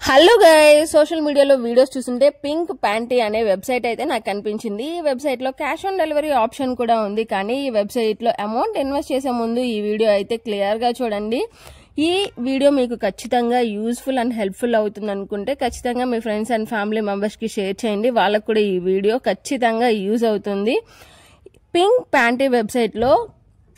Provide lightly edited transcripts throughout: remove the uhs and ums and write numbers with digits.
Hello guys, social మీడియాలో videos చూస్తుంటే pink panty అనే వెబ్సైట్ అయితే నాకు కనిపించింది. ఈ వెబ్సైట్ లో క్యాష్ ఆన్ డెలివరీ ఆప్షన్ కూడా ఉంది. కానీ ఈ వెబ్సైట్ లో అమౌంట్ ఇన్వెస్ట్ చేసే ముందు ఈ వీడియో అయితే క్లియర్ గా చూడండి. ఈ వీడియో మీకు ఖచ్చితంగా యూస్ఫుల్ అండ్ హెల్ప్ఫుల్ అవుతుంది అనుకుంటే ఖచ్చితంగా మీ ఫ్రెండ్స్ అండ్ ఫ్యామిలీ మెంబర్స్ కి షేర్ చేయండి. వాళ్ళకు కూడా ఈ వీడియో ఖచ్చితంగా యూజ్ అవుతుంది. పింక్ ప్యాంటీ వెబ్సైట్ లో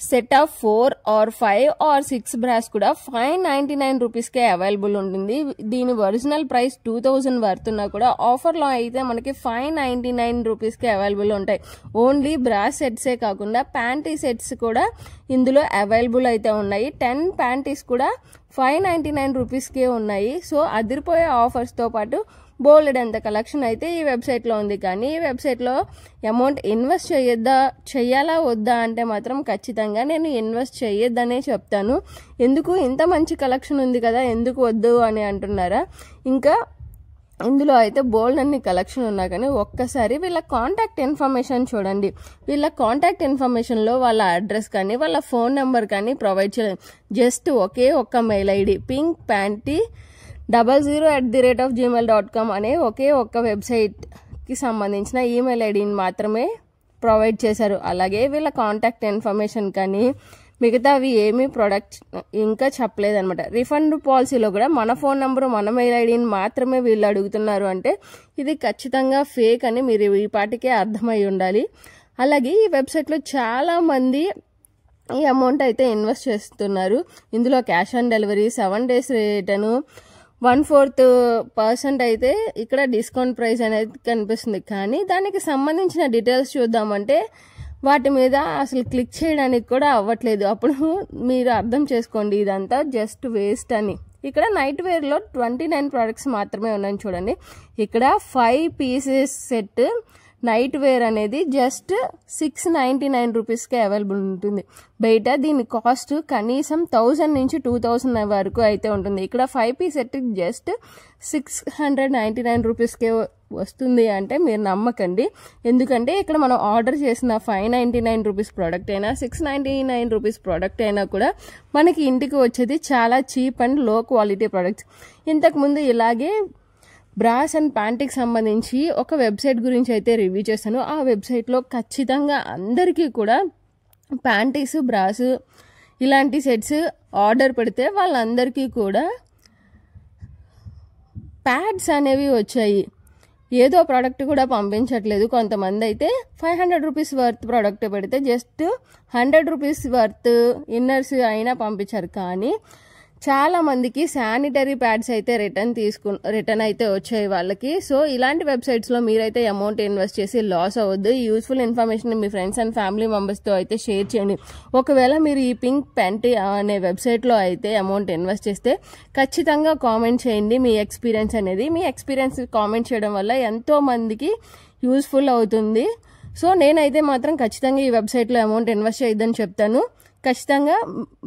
set of 4 or 5 or 6 brass కూడా 599 రూపీస్కే అవైలబుల్ ఉంటుంది. దీని ఒరిజినల్ ప్రైస్ 2000 వర్తున్నా కూడా ఆఫర్లో అయితే మనకి 599 రూపీస్కే అవైలబుల్ ఉంటాయి. ఓన్లీ బ్రాస్ సెట్సే కాకుండా ప్యాంటీ సెట్స్ కూడా ఇందులో అవైలబుల్ అయితే ఉన్నాయి. 10 ప్యాంటీస్ కూడా 599 రూపీస్కే ఉన్నాయి. సో అదిరిపోయే ఆఫర్స్తో పాటు బోల్డ్ అంత కలెక్షన్ అయితే ఈ వెబ్సైట్లో ఉంది. కానీ ఈ వెబ్సైట్లో అమౌంట్ ఇన్వెస్ట్ చెయ్యాలా వద్దా అంటే మాత్రం ఖచ్చితంగా నేను ఇన్వెస్ట్ చెయ్యొద్దనే చెప్తాను. ఎందుకు, ఇంత మంచి కలెక్షన్ ఉంది కదా, ఎందుకు వద్దు అని అంటున్నారా? ఇంకా ఇందులో అయితే బోల్డ్ అన్ని కలెక్షన్ ఉన్నా కానీ ఒక్కసారి వీళ్ళ కాంటాక్ట్ ఇన్ఫర్మేషన్ చూడండి. వీళ్ళ కాంటాక్ట్ ఇన్ఫర్మేషన్లో వాళ్ళ అడ్రస్ కానీ వాళ్ళ ఫోన్ నెంబర్ కానీ ప్రొవైడ్ చేయలేదు. జస్ట్ ఒక్క mail ID pink panty 00@gmail.com అనే ఒక్క వెబ్సైట్కి సంబంధించిన ఈమెయిల్ ఐడిని మాత్రమే ప్రొవైడ్ చేశారు. అలాగే వీళ్ళ కాంటాక్ట్ ఇన్ఫర్మేషన్ కానీ మిగతావి ఏమీ ప్రొడక్ట్ ఇంకా చెప్పలేదన్నమాట. రిఫండ్ పాలసీలో కూడా మన ఫోన్ నెంబరు మన మెయిల్ ఐడిని మాత్రమే వీళ్ళు అడుగుతున్నారు అంటే ఇది ఖచ్చితంగా ఫేక్ అని మీరు ఈ పాటికే అర్థమై ఉండాలి. అలాగే ఈ వెబ్సైట్లో చాలా మంది ఈ అమౌంట్ అయితే ఇన్వెస్ట్ చేస్తున్నారు. ఇందులో cash on delivery, 7 days return, 1/4% అయితే ఇక్కడ డిస్కౌంట్ ప్రైస్ అనేది కనిపిస్తుంది. కానీ దానికి సంబంధించిన డీటెయిల్స్ చూద్దామంటే వాటి మీద అసలు క్లిక్ చేయడానికి కూడా అవ్వట్లేదు. అప్పుడు మీరు అర్థం చేసుకోండి ఇదంతా జస్ట్ వేస్ట్ అని. ఇక్కడ నైట్ వేర్లో 29 ప్రోడక్ట్స్ మాత్రమే ఉన్నాయి చూడండి. ఇక్కడ 5 pieces సెట్ నైట్ వేర్ అనేది జస్ట్ 699 రూపీస్కే అవైలబుల్ ఉంటుంది. బయట దీని కాస్ట్ కనీసం 1000 నుంచి 2000 వరకు అయితే ఉంటుంది. ఇక్కడ 5 piece సెట్ జస్ట్ 699 రూపీస్కే వస్తుంది అంటే మీరు నమ్మకండి. ఎందుకంటే ఇక్కడ మనం ఆర్డర్ చేసిన 599 రూపీస్ ప్రోడక్ట్ అయినా 699 రూపీస్ ప్రోడక్ట్ అయినా కూడా మనకి ఇంటికి వచ్చేది చాలా చీప్ అండ్ లో క్వాలిటీ ప్రోడక్ట్స్. ఇంతకుముందు ఇలాగే బ్రాస్ అండ్ ప్యాంటీకి సంబంధించి ఒక వెబ్సైట్ గురించి అయితే రివ్యూ చేశాను. ఆ వెబ్సైట్లో ఖచ్చితంగా అందరికీ కూడా ప్యాంటీస్, బ్రాస్ ఇలాంటి సెట్స్ ఆర్డర్ పెడితే వాళ్ళందరికీ కూడా ప్యాడ్స్ అనేవి వచ్చాయి. ఏదో ప్రోడక్ట్ కూడా పంపించట్లేదు. కొంతమంది అయితే 500 రూపీస్ వర్త్ ప్రోడక్ట్ పెడితే జస్ట్ 100 రూపీస్ వర్త్ ఇన్నర్స్ అయినా పంపించారు. కానీ చాలా మందికి శానిటరీ ప్యాడ్స్ అయితే రిటర్న్ అయితే వచ్చాయి వాళ్ళకి. సో ఇలాంటి వెబ్సైట్స్లో మీరైతే అమౌంట్ ఇన్వెస్ట్ చేసి లాస్ అవ్వద్దు. Useful information me friends and family మెంబర్స్తో అయితే షేర్ చేయండి. ఒకవేళ మీరు ఈ పింక్ ప్యాంటీ అనే వెబ్సైట్లో అయితే అమౌంట్ ఇన్వెస్ట్ చేస్తే ఖచ్చితంగా కామెంట్ చేయండి మీ ఎక్స్పీరియన్స్ అనేది. మీ ఎక్స్పీరియన్స్ కామెంట్ చేయడం వల్ల ఎంతో మందికి యూస్ఫుల్ అవుతుంది. సో నేనైతే మాత్రం ఖచ్చితంగా ఈ వెబ్సైట్లో అమౌంట్ ఇన్వెస్ట్ చేయొద్దని చెప్తాను. ఖచ్చితంగా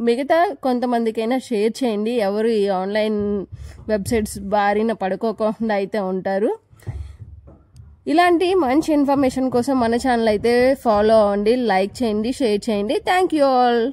మిగతా కొంతమందికైనా షేర్ చేయండి, ఎవరు ఈ ఆన్లైన్ వెబ్సైట్స్ బారిన పడుకోకుండా అయితే ఉంటారు. ఇలాంటి మంచి ఇన్ఫర్మేషన్ కోసం మన ఛానల్ అయితే ఫాలో అవ్వండి, లైక్ చేయండి, షేర్ చేయండి. Thank you all.